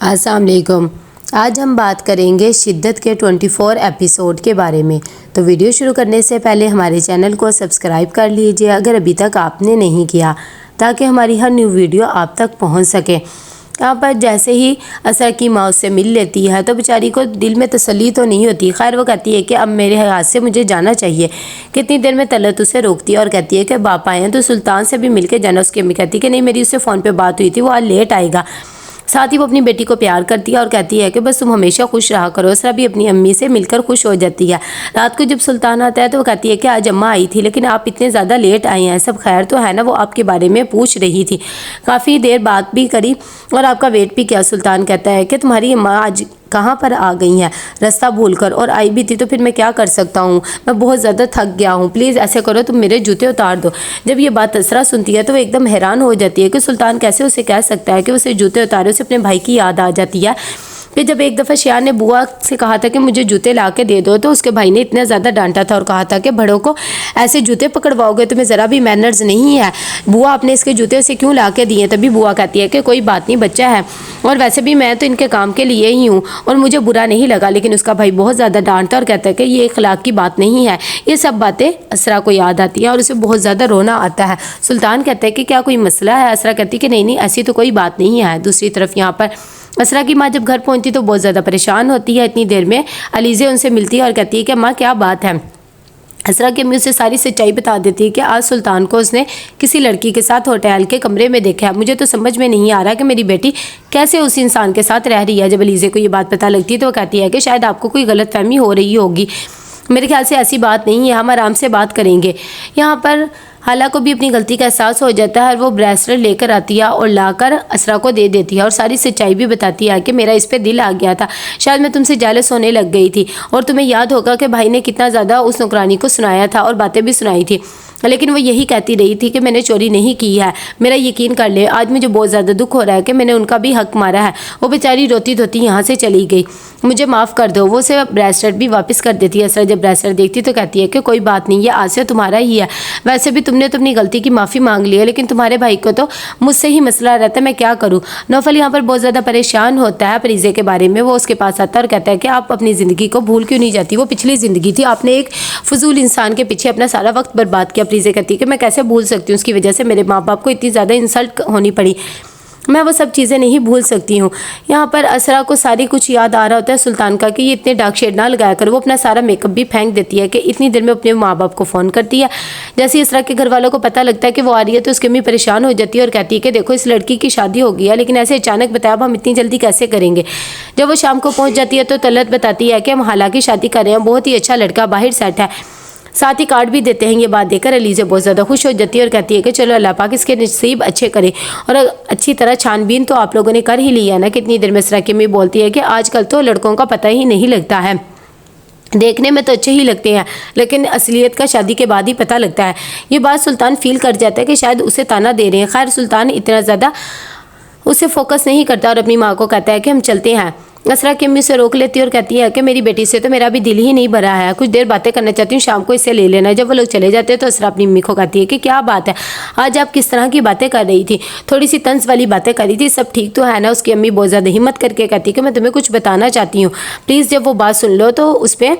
السلام علیکم۔ آج ہم بات کریں گے شدت کے 24 ایپیسوڈ کے بارے میں۔ تو ویڈیو شروع کرنے سے پہلے ہمارے چینل کو سبسکرائب کر لیجئے اگر ابھی تک آپ نے نہیں کیا، تاکہ ہماری ہر نیو ویڈیو آپ تک پہنچ سکے۔ یہاں پر جیسے ہی اسرا کی ماں اس سے مل لیتی ہے تو بیچاری کو دل میں تسلی تو نہیں ہوتی۔ خیر وہ کہتی ہے کہ اب میرے ہاتھ سے مجھے جانا چاہیے۔ کتنی دیر میں طلعت اسے روکتی ہے اور کہتی ہے کہ باپ آئے ہیں تو سلطان سے بھی مل کے جانا۔ اس کی امی کہتی ہے کہ نہیں، میری اس سے فون پہ بات ہوئی تھی، وہ آج لیٹ آئے گا۔ ساتھ ہی وہ اپنی بیٹی کو پیار کرتی ہے اور کہتی ہے کہ بس تم ہمیشہ خوش رہا کرو۔ اسرا بھی اپنی امی سے مل کر خوش ہو جاتی ہے۔ رات کو جب سلطان آتا ہے تو وہ کہتی ہے کہ آج اماں آئی تھی لیکن آپ اتنے زیادہ لیٹ آئے ہیں، سب خیر تو ہے نا؟ وہ آپ کے بارے میں پوچھ رہی تھی، کافی دیر بات بھی کری اور آپ کا ویٹ بھی کیا۔ سلطان کہتا ہے کہ تمہاری اماں آج کہاں پر آ گئی ہیں راستہ بھول کر، اور آئی بھی تھی تو پھر میں کیا کر سکتا ہوں، میں بہت زیادہ تھک گیا ہوں، پلیز ایسے کرو تم میرے جوتے اتار دو۔ جب یہ بات اسرا سنتی ہے تو وہ ایک دم حیران ہو جاتی ہے کہ سلطان کیسے اسے کہہ سکتا ہے کہ اسے جوتے اتارے۔ اسے اپنے بھائی کی یاد آ جاتی ہے کہ جب ایک دفعہ شیان نے بوا سے کہا تھا کہ مجھے جوتے لا کے دے دو تو اس کے بھائی نے اتنا زیادہ ڈانٹا تھا اور کہا تھا کہ بڑوں کو ایسے جوتے پکڑواؤ گے، تمہیں ذرا بھی مینرز نہیں ہے، بوا آپ نے اس کے جوتے اسے کیوں لا کے دیے؟ تبھی بوا کہتی ہے کہ کوئی بات نہیں، بچہ ہے اور ویسے بھی میں تو ان کے کام کے لیے ہی ہوں اور مجھے برا نہیں لگا۔ لیکن اس کا بھائی بہت زیادہ ڈانٹتا اور کہتا ہے کہ یہ اخلاق کی بات نہیں ہے۔ یہ سب باتیں اسرا کو یاد آتی ہیں اور اسے بہت زیادہ رونا آتا ہے۔ سلطان کہتا ہے کہ کیا کوئی مسئلہ ہے؟ اسرا کہتی ہے کہ نہیں ایسی تو کوئی بات نہیں ہے۔ دوسری طرف یہاں پر اسرا کی ماں جب گھر پہنچتی تو بہت زیادہ پریشان ہوتی ہے۔ اتنی دیر میں علیزے ان سے ملتی ہے اور کہتی ہے کہ ماں کیا بات ہے؟ اسرا کی امی اسے ساری سچائی بتا دیتی ہے کہ آج سلطان کو اس نے کسی لڑکی کے ساتھ ہوٹل کے کمرے میں دیکھا ہے۔ مجھے تو سمجھ میں نہیں آ رہا کہ میری بیٹی کیسے اس انسان کے ساتھ رہ رہی ہے۔ جب علیزے کو یہ بات پتہ لگتی ہے تو وہ کہتی ہے کہ شاید آپ کو کوئی غلط فہمی ہو رہی ہوگی، میرے خیال سے ایسی بات نہیں ہے، ہم آرام سے بات کریں گے۔ یہاں پر حالہ کو بھی اپنی غلطی کا احساس ہو جاتا ہے اور وہ بریسلیٹ لے کر آتی ہے اور لا کر اسرا کو دے دیتی ہے اور ساری سچائی بھی بتاتی ہے کہ میرا اس پہ دل آ گیا تھا، شاید میں تم سے جیلس ہونے لگ گئی تھی، اور تمہیں یاد ہوگا کہ بھائی نے کتنا زیادہ اس نوکرانی کو سنایا تھا اور باتیں بھی سنائی تھی، لیکن وہ یہی کہتی رہی تھی کہ میں نے چوری نہیں کی ہے، میرا یقین کر لے۔ آج مجھے بہت زیادہ دکھ ہو رہا ہے کہ میں نے ان کا بھی حق مارا ہے۔ وہ بیچاری روتی دھوتی یہاں سے چلی گئی، مجھے معاف کر دو۔ وہ اسے بریسلیٹ بھی واپس کر دیتی ہے۔ اسرا جب بریسلیٹ دیکھتی تو کہتی ہے کہ کوئی بات نہیں، یہ آج سے تمہارا ہی ہے، ویسے بھی تم نے تو اپنی غلطی کی معافی مانگ لی ہے، لیکن تمہارے بھائی کو تو مجھ سے ہی مسئلہ رہتا ہے، میں کیا کروں؟ نوفل یہاں پر بہت زیادہ پریشان ہوتا ہے پریزے کے بارے میں۔ وہ اس کے پاس آتا ہے اور کہتا ہے کہ آپ اپنی زندگی کو بھول کیوں نہیں جاتی؟ وہ پچھلی زندگی تھی، آپ نے ایک فضول انسان کے پیچھے اپنا سارا وقت برباد کیا۔ پریزے کہتی ہے کہ میں کیسے بھول سکتی ہوں، اس کی وجہ سے میرے ماں باپ کو اتنی زیادہ انسلٹ ہونی پڑی، میں وہ سب چیزیں نہیں بھول سکتی ہوں۔ یہاں پر اسرا کو ساری کچھ یاد آ رہا ہوتا ہے سلطان کا کہ یہ اتنے ڈارک شیڈ نہ لگایا کر۔ وہ اپنا سارا میک اپ بھی پھینک دیتی ہے کہ اتنی دیر میں اپنے ماں باپ کو فون کرتی ہے۔ جیسے ہی اسرا کے گھر والوں کو پتہ لگتا ہے کہ وہ آ رہی ہے تو اس کی امی پریشان ہو جاتی ہے اور کہتی ہے کہ دیکھو اس لڑکی کی شادی ہو گئی ہے، لیکن ایسے اچانک بتایا اب ہم اتنی جلدی کیسے کریں گے؟ جب وہ شام کو پہنچ جاتی ہے تو طلعت بتاتی ہے کہ ہم حالہ کی شادی کر رہے ہیں، بہت ہی اچھا لڑکا باہر سیٹ ہے، ساتھ ہی کارڈ بھی دیتے ہیں۔ یہ بات دیکھ کر علیزے بہت زیادہ خوش ہو جاتی ہے اور کہتی ہے کہ چلو اللہ پاک اس کے نصیب اچھے کرے، اور اچھی طرح چھان بین تو آپ لوگوں نے کر ہی لیا نا۔ کتنی دیر میں اسرا کی امی بولتی ہے کہ آج کل تو لڑکوں کا پتہ ہی نہیں لگتا ہے، دیکھنے میں تو اچھے ہی لگتے ہیں لیکن اصلیت کا شادی کے بعد ہی پتہ لگتا ہے۔ یہ بات سلطان فیل کر جاتا ہے کہ شاید اسے تانا دے رہے ہیں۔ خیر سلطان اتنا زیادہ اسے فوکس نہیں کرتا اور اپنی ماں کو کہتا ہے کہ ہم چلتے ہیں۔ اسرا کی امی سے روک لیتی ہے اور کہتی ہے کہ میری بیٹی سے تو میرا بھی دل ہی نہیں بھرا ہے، کچھ دیر باتیں کرنا چاہتی ہوں، شام کو اس سے لے لینا۔ جب وہ لوگ چلے جاتے ہیں تو اسرا اپنی امی کو کہتی ہے کہ کیا بات ہے، آج آپ کس طرح کی باتیں کر رہی تھی؟ تھوڑی سی طنز والی باتیں کر رہی تھی، سب ٹھیک تو ہے نا؟ اس کی امی بہت زیادہ ہمت کر کے کہتی ہے کہ میں تمہیں کچھ بتانا چاہتی ہوں، پلیز جب وہ بات سن لو تو اس پہ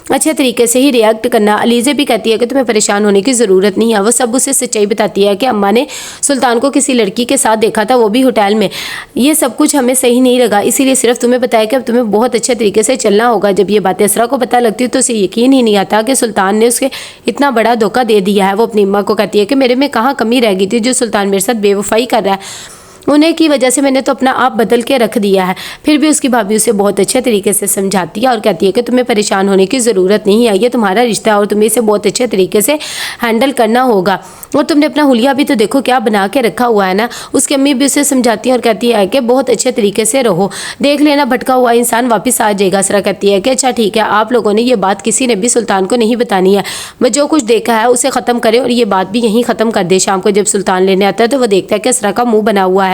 اچھے طریقے سے ہی ریئیکٹ کرنا۔ علیزے بھی کہتی ہے کہ تمہیں پریشان ہونے کی ضرورت نہیں ہے۔ وہ سب اسے سچائی بتاتی ہے کہ اماں نے سلطان کو کسی لڑکی کے ساتھ دیکھا تھا، وہ بھی ہوٹل میں، یہ سب کچھ ہمیں صحیح نہیں لگا، اسی لیے صرف تمہیں بتایا کہ اب تمہیں بہت اچھے طریقے سے چلنا ہوگا۔ جب یہ باتیں اسرا کو پتہ لگتی ہے تو اسے یقین ہی نہیں آتا کہ سلطان نے اسے اتنا بڑا دھوکہ دے دیا ہے۔ وہ اپنی اماں کو کہتی ہے کہ میرے میں کہاں کمی رہ گئی تھی جو سلطان میرے ساتھ بے وفائی کر رہا ہے، انہیں کی وجہ سے میں نے تو اپنا آپ بدل کے رکھ دیا ہے۔ پھر بھی اس کی بھابھی اسے بہت اچھے طریقے سے سمجھاتی ہے اور کہتی ہے کہ تمہیں پریشان ہونے کی ضرورت نہیں ہے، یہ تمہارا رشتہ ہے اور تمہیں اسے بہت اچھے طریقے سے ہینڈل کرنا ہوگا، اور تم نے اپنا حلیہ بھی تو دیکھو کیا بنا کے رکھا ہوا ہے نا۔ اس کی امی بھی اسے سمجھاتی ہے اور کہتی ہے کہ بہت اچھے طریقے سے رہو، دیکھ لینا بھٹکا ہوا انسان واپس آ جائے گا۔ اسرا کہتی ہے کہ اچھا ٹھیک ہے، آپ لوگوں نے یہ بات کسی نے بھی سلطان کو نہیں بتانی ہے، میں جو کچھ دیکھا ہے اسے ختم کرے اور یہ بات بھی یہیں ختم کر دے۔ شام کو جب سلطان لینے آتا ہے تو وہ دیکھتا ہے کہ اسرا کا منہ بنا ہوا ہے